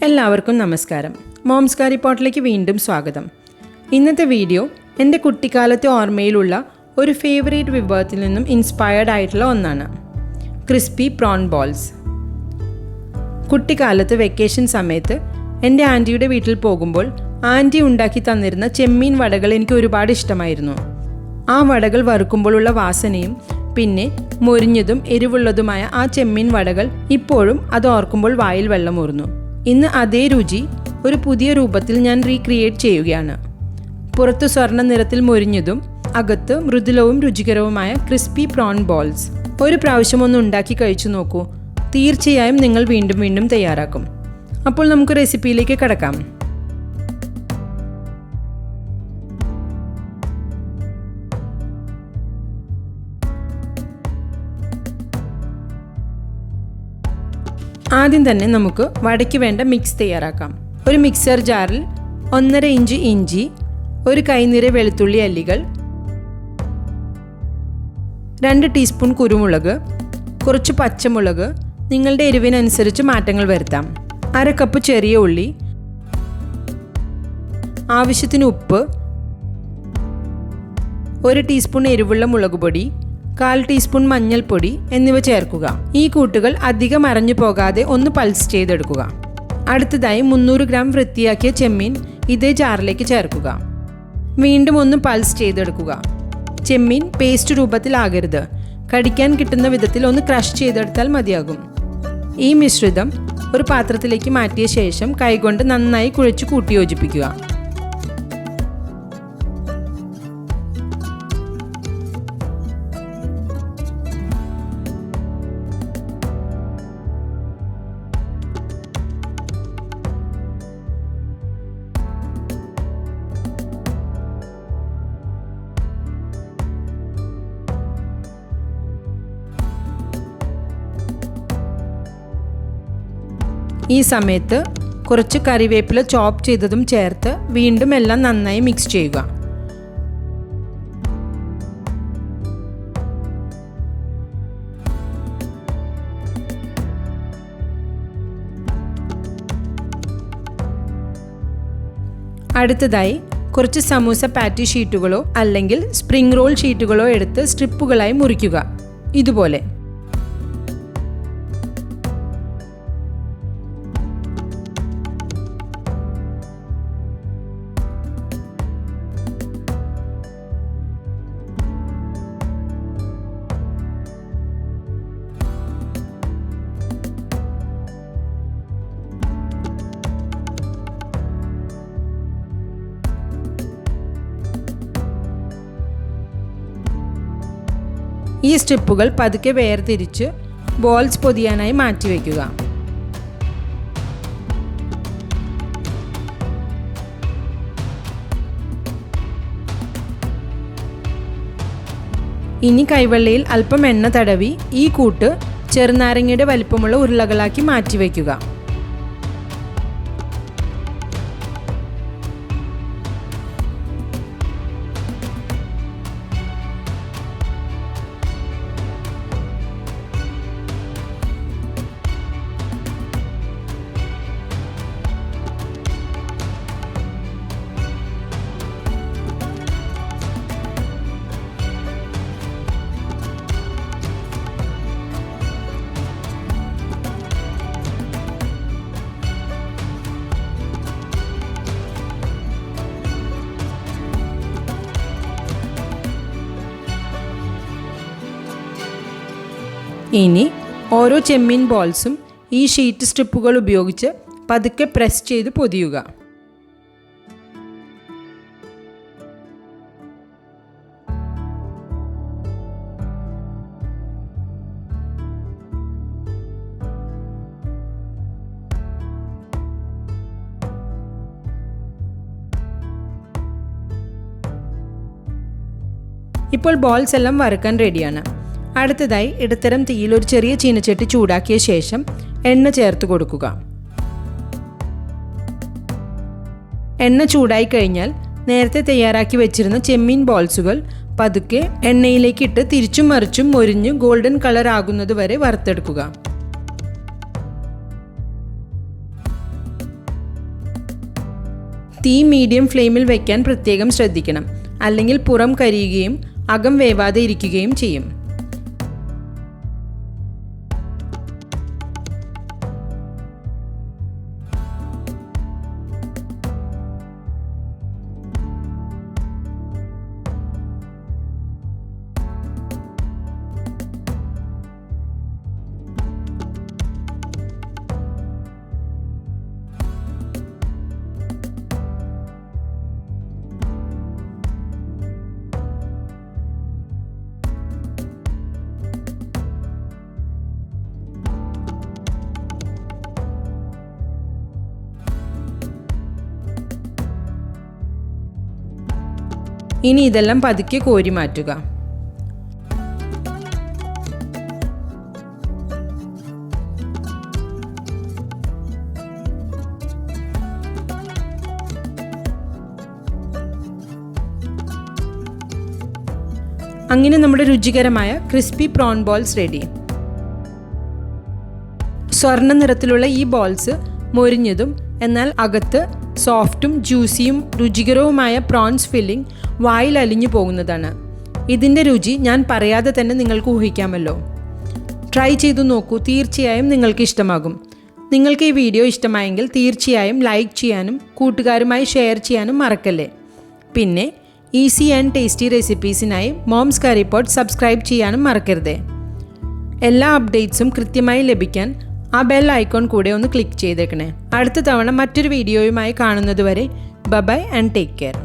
എല്ലാവർക്കും നമസ്കാരം. മോംസ് കറി പോട്ടിലേക്ക് വീണ്ടും സ്വാഗതം. ഇന്നത്തെ വീഡിയോ എൻ്റെ കുട്ടിക്കാലത്തെ ഓർമ്മയിലുള്ള ഒരു ഫേവറേറ്റ് വിഭവത്തിൽ നിന്നും ഇൻസ്പയർഡ് ആയിട്ടുള്ള ഒന്നാണ്. Crispy prawn balls. കുട്ടിക്കാലത്ത് വെക്കേഷൻ സമയത്ത് എൻ്റെ ആൻറ്റിയുടെ വീട്ടിൽ പോകുമ്പോൾ ആൻറ്റി ഉണ്ടാക്കി തന്നിരുന്ന ചെമ്മീൻ വടകൾ എനിക്ക് ഒരുപാട് ഇഷ്ടമായിരുന്നു. ആ വടകൾ വറുക്കുമ്പോഴുള്ള വാസനയും പിന്നെ മൊരിഞ്ഞതും എരിവുള്ളതുമായ ആ ചെമ്മീൻ വടകൾ ഇപ്പോഴും അത് ഓർക്കുമ്പോൾ വായിൽ വെള്ളമൂറുന്നു. ഇന്ന് അതേ രുചി ഒരു പുതിയ രൂപത്തിൽ ഞാൻ റീക്രിയേറ്റ് ചെയ്യുകയാണ്. പുറത്ത് സ്വർണ്ണ നിറത്തിൽ മൊരിഞ്ഞതും അകത്ത് മൃദുലവും രുചികരവുമായ ക്രിസ്പി പ്രോൺ ബോൾസ്. ഒരു പ്രാവശ്യം ഒന്ന് ഉണ്ടാക്കി കഴിച്ചു നോക്കൂ. തീർച്ചയായും നിങ്ങൾ വീണ്ടും വീണ്ടും തയ്യാറാക്കും. അപ്പോൾ നമുക്ക് റെസിപ്പിയിലേക്ക് കടക്കാം. ആദ്യം തന്നെ നമുക്ക് വടയ്ക്ക് വേണ്ട മിക്സ് തയ്യാറാക്കാം. ഒരു മിക്സർ ജാറിൽ 1.5 ഇഞ്ച് ഇഞ്ചി, ഒരു കൈനിര വെളുത്തുള്ളി അല്ലികൾ, 2 ടീസ്പൂൺ കുരുമുളക്, കുറച്ച് പച്ചമുളക്, നിങ്ങളുടെ എരിവിനനുസരിച്ച് മാറ്റങ്ങൾ വരുത്താം, 1/2 കപ്പ് ചെറിയ ഉള്ളി, ആവശ്യത്തിന് ഉപ്പ്, 1 ടീസ്പൂൺ എരിവുള്ള മുളക് പൊടി, 1/4 ടീസ്പൂൺ മഞ്ഞൾപ്പൊടി എന്നിവ ചേർക്കുക. ഈ കൂട്ടുകൾ അധികം അരഞ്ഞു പോകാതെ ഒന്ന് പൾസ് ചെയ്തെടുക്കുക. അടുത്തതായി 300 ഗ്രാം വൃത്തിയാക്കിയ ചെമ്മീൻ ഇതേ ജാറിലേക്ക് ചേർക്കുക. വീണ്ടും ഒന്ന് പൾസ് ചെയ്തെടുക്കുക. ചെമ്മീൻ പേസ്റ്റ് രൂപത്തിലാകരുത്. കടിക്കാൻ കിട്ടുന്ന വിധത്തിൽ ഒന്ന് ക്രഷ് ചെയ്തെടുത്താൽ മതിയാകും. ഈ മിശ്രിതം ഒരു പാത്രത്തിലേക്ക് മാറ്റിയ ശേഷം കൈകൊണ്ട് നന്നായി കുഴച്ച് കൂട്ടിയോജിപ്പിക്കുക. ഈ സമയത്ത് കുറച്ച് കറിവേപ്പില ചോപ്പ് ചെയ്തതും ചേർത്ത് വീണ്ടും എല്ലാം നന്നായി മിക്സ് ചെയ്യുക. അടുത്തതായി കുറച്ച് സമൂസ പാറ്റി ഷീറ്റുകളോ അല്ലെങ്കിൽ സ്പ്രിംഗ് റോൾ ഷീറ്റുകളോ എടുത്ത് സ്ട്രിപ്പുകളായി മുറിക്കുക. ഇതുപോലെ. ഈ സ്ട്രിപ്പുകൾ പതുക്കെ വേർതിരിച്ച് ബോൾസ് പൊതിയാനായി മാറ്റിവെക്കുക. ഇനി കൈവെള്ളയിൽ അല്പം എണ്ണ തടവി ഈ കൂട്ട് ചെറുനാരങ്ങയുടെ വലിപ്പമുള്ള ഉരുളകളാക്കി മാറ്റിവെക്കുക. ഇനി ഓരോ ചെമ്മീൻ ബോൾസും ഈ ഷീറ്റ് സ്ട്രിപ്പുകൾ ഉപയോഗിച്ച് പതുക്കെ പ്രസ് ചെയ്ത് പൊതിയുക. ഇപ്പോൾ ബോൾസ് എല്ലാം വറുക്കാൻ റെഡിയാണ്. അടുത്തതായി ഇടത്തരം തീയിൽ ഒരു ചെറിയ ചീനച്ചട്ടി ചൂടാക്കിയ ശേഷം എണ്ണ ചേർത്ത് കൊടുക്കുക. എണ്ണ ചൂടായി കഴിഞ്ഞാൽ നേരത്തെ തയ്യാറാക്കി വെച്ചിരുന്ന ചെമ്മീൻ ബോൾസുകൾ പതുക്കെ എണ്ണയിലേക്ക് ഇട്ട് തിരിച്ചും മറിച്ചും മൊരിഞ്ഞ് ഗോൾഡൻ കളർ ആകുന്നത് വരെ വറുത്തെടുക്കുക. തീ മീഡിയം ഫ്ലെയിമിൽ വയ്ക്കാൻ പ്രത്യേകം ശ്രദ്ധിക്കണം, അല്ലെങ്കിൽ പുറം കരിയുകയും അകം വേവാതെ ഇരിക്കുകയും ചെയ്യും. ഇനി ഇതെല്ലാം പതുക്കെ കോരി മാറ്റുക. അങ്ങനെ നമ്മുടെ രുചികരമായ ക്രിസ്പി പ്രോൺ ബോൾസ് റെഡി. സ്വർണ്ണ നിറത്തിലുള്ള ഈ ബോൾസ് മൊരിഞ്ഞതും എന്നാൽ അകത്ത് സോഫ്റ്റും ജ്യൂസിയും രുചികരവുമായ പ്രോൺസ് ഫില്ലിംഗ് വായിൽ അലിഞ്ഞു പോകുന്നതാണ്. ഇതിൻ്റെ രുചി ഞാൻ പറയാതെ തന്നെ നിങ്ങൾക്ക് ഊഹിക്കാമല്ലോ. ട്രൈ ചെയ്തു നോക്കൂ, തീർച്ചയായും നിങ്ങൾക്ക് ഇഷ്ടമാകും. നിങ്ങൾക്ക് ഈ വീഡിയോ ഇഷ്ടമായെങ്കിൽ തീർച്ചയായും ലൈക്ക് ചെയ്യാനും കൂട്ടുകാരുമായി ഷെയർ ചെയ്യാനും മറക്കല്ലേ. പിന്നെ ഈസി ആൻഡ് ടേസ്റ്റി റെസിപ്പീസിനായി മോംസ് കറി പോട്ട് സബ്സ്ക്രൈബ് ചെയ്യാനും മറക്കരുതേ. എല്ലാ അപ്ഡേറ്റ്സും കൃത്യമായി ലഭിക്കാൻ ആ ബെൽ ഐക്കോൺ കൂടെ ഒന്ന് ക്ലിക്ക് ചെയ്തേക്കണേ. അടുത്ത തവണ മറ്റൊരു വീഡിയോയുമായി കാണുന്നതുവരെ ബൈ ആൻഡ് ടേക്ക് കെയർ.